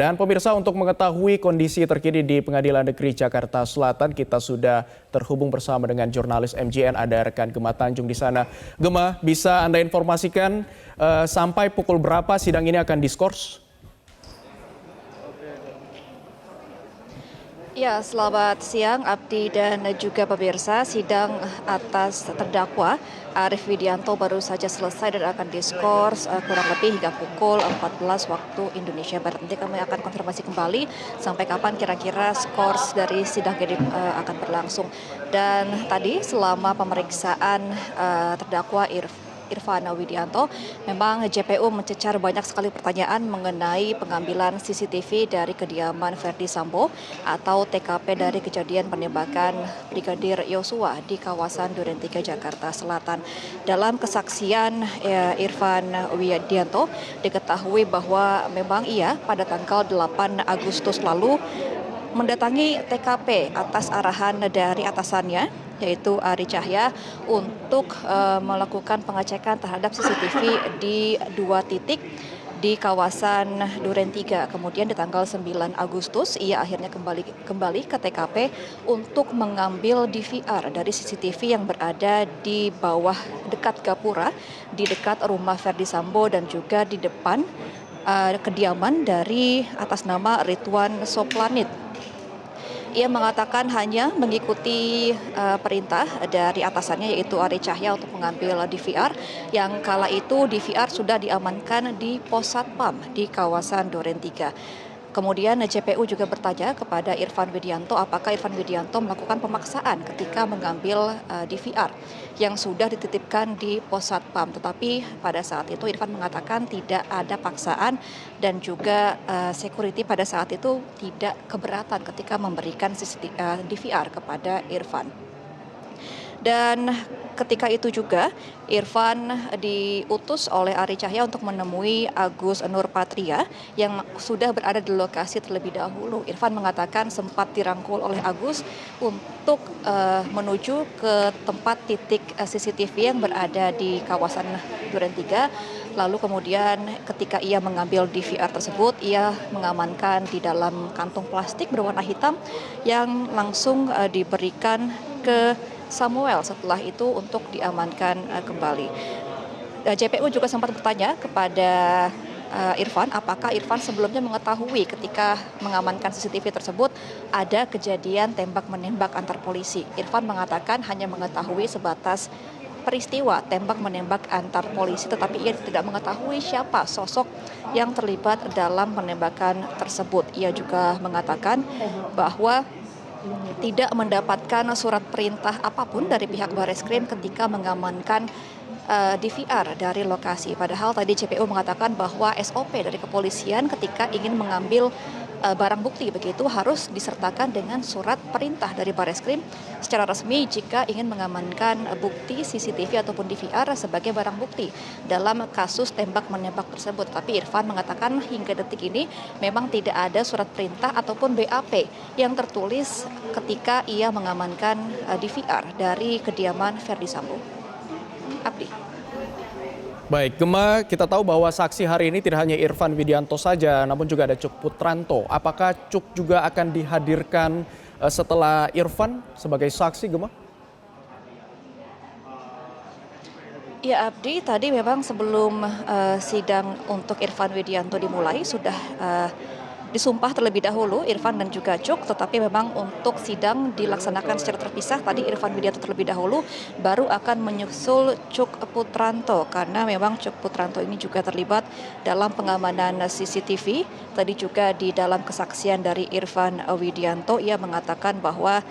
Dan pemirsa, untuk mengetahui kondisi terkini di Pengadilan Negeri Jakarta Selatan, kita sudah terhubung bersama dengan jurnalis MJN, ada rekan Gemma Tanjung di sana. Gemma, bisa Anda informasikan sampai pukul berapa sidang ini akan diskors? Ya, selamat siang Abdi dan juga pemirsa. Sidang atas terdakwa Arief Widianto baru saja selesai dan akan diskors kurang lebih hingga pukul 14 waktu Indonesia Barat. Nanti kami akan konfirmasi kembali sampai kapan kira-kira skors dari sidang ini akan berlangsung. Dan tadi selama pemeriksaan terdakwa Irfan Widianto, memang JPU mencecar banyak sekali pertanyaan mengenai pengambilan CCTV dari kediaman Verdi Sambo atau TKP dari kejadian penembakan Brigadir Yosua di kawasan Duren 3 Jakarta Selatan. Dalam kesaksian Irfan Widianto diketahui bahwa memang ia pada tanggal 8 Agustus lalu mendatangi TKP atas arahan dari atasannya, yaitu Ari Cahya, untuk melakukan pengecekan terhadap CCTV di 2 titik di kawasan Duren 3. Kemudian di tanggal 9 Agustus ia akhirnya kembali ke TKP untuk mengambil DVR dari CCTV yang berada di bawah dekat gapura, di dekat rumah Verdi Sambo dan juga di depan kediaman dari atas nama Ridwan Soplanit. Ia mengatakan hanya mengikuti perintah dari atasannya, yaitu Ari Cahya, untuk mengambil DVR yang kala itu DVR sudah diamankan di pos Satpam di kawasan Duren 3. Kemudian JPU juga bertanya kepada Irfan Widianto apakah Irfan Widianto melakukan pemaksaan ketika mengambil DVR yang sudah dititipkan di pos Satpam. Tetapi pada saat itu Irfan mengatakan tidak ada paksaan dan juga security pada saat itu tidak keberatan ketika memberikan DVR kepada Irfan. Dan ketika itu juga Irfan diutus oleh Ari Cahya untuk menemui Agus Nurpatria yang sudah berada di lokasi terlebih dahulu. Irfan mengatakan sempat dirangkul oleh Agus untuk menuju ke tempat titik CCTV yang berada di kawasan Duren 3. Lalu kemudian ketika ia mengambil DVR tersebut, ia mengamankan di dalam kantung plastik berwarna hitam yang langsung diberikan ke Samuel setelah itu untuk diamankan kembali. JPU juga sempat bertanya kepada Irfan apakah Irfan sebelumnya mengetahui ketika mengamankan CCTV tersebut ada kejadian tembak-menembak antar polisi. Irfan mengatakan hanya mengetahui sebatas peristiwa tembak-menembak antar polisi, tetapi ia tidak mengetahui siapa sosok yang terlibat dalam penembakan tersebut. Ia juga mengatakan bahwa tidak mendapatkan surat perintah apapun dari pihak Bareskrim ketika mengamankan DVR dari lokasi. Padahal tadi JPU mengatakan bahwa SOP dari kepolisian ketika ingin mengambil barang bukti begitu harus disertakan dengan surat perintah dari Bareskrim secara resmi jika ingin mengamankan bukti CCTV ataupun DVR sebagai barang bukti dalam kasus tembak-menembak tersebut. Tapi Irfan mengatakan hingga detik ini memang tidak ada surat perintah ataupun BAP yang tertulis ketika ia mengamankan DVR dari kediaman Verdi Sambo. Abdi. Baik, Gemma, kita tahu bahwa saksi hari ini tidak hanya Irfan Widianto saja, namun juga ada Cuk Putranto. Apakah Cuk juga akan dihadirkan setelah Irfan sebagai saksi, Gemma? Ya Abdi, tadi memang sebelum sidang untuk Irfan Widianto dimulai sudah disumpah terlebih dahulu Irfan dan juga Cuk, tetapi memang untuk sidang dilaksanakan secara terpisah. Tadi Irfan Widianto terlebih dahulu, baru akan menyusul Cuk Putranto karena memang Cuk Putranto ini juga terlibat dalam pengamanan CCTV. Tadi juga di dalam kesaksian dari Irfan Widianto ia mengatakan bahwa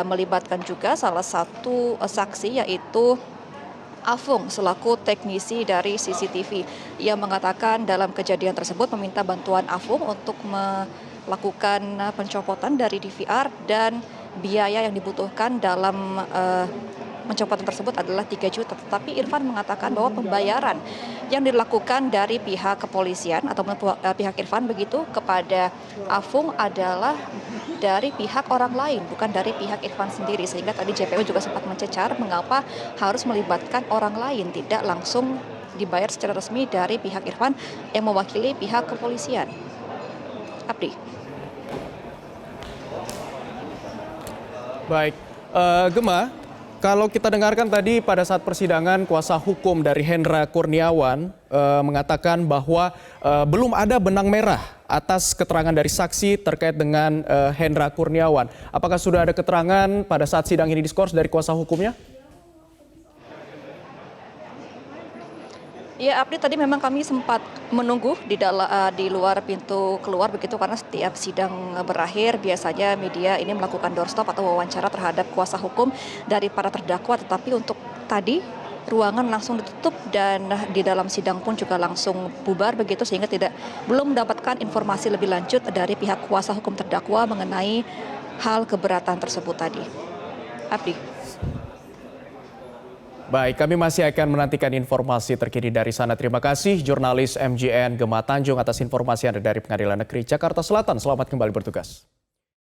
melibatkan juga salah satu saksi yaitu Afung selaku teknisi dari CCTV. Ia mengatakan dalam kejadian tersebut meminta bantuan Afung untuk melakukan pencopotan dari DVR dan biaya yang dibutuhkan dalam pencopotan tersebut adalah 3 juta. Tetapi Irfan mengatakan bahwa pembayaran yang dilakukan dari pihak kepolisian atau pihak Irfan begitu kepada Afung adalah dari pihak orang lain, bukan dari pihak Irfan sendiri. Sehingga tadi JPU juga sempat mencecar mengapa harus melibatkan orang lain, tidak langsung dibayar secara resmi dari pihak Irfan yang mewakili pihak kepolisian. Abdi. Baik, Gema, kalau kita dengarkan tadi pada saat persidangan kuasa hukum dari Hendra Kurniawan mengatakan bahwa belum ada benang merah atas keterangan dari saksi terkait dengan Hendra Kurniawan. Apakah sudah ada keterangan pada saat sidang ini diskors dari kuasa hukumnya? Ya, Abdi, tadi memang kami sempat menunggu di luar pintu keluar begitu, karena setiap sidang berakhir biasanya media ini melakukan doorstop atau wawancara terhadap kuasa hukum dari para terdakwa, tetapi untuk tadi ruangan langsung ditutup dan di dalam sidang pun juga langsung bubar begitu, sehingga belum mendapatkan informasi lebih lanjut dari pihak kuasa hukum terdakwa mengenai hal keberatan tersebut tadi. Abdi. Baik, kami masih akan menantikan informasi terkini dari sana. Terima kasih jurnalis MJN Gema Tanjung atas informasi Anda dari Pengadilan Negeri Jakarta Selatan. Selamat kembali bertugas.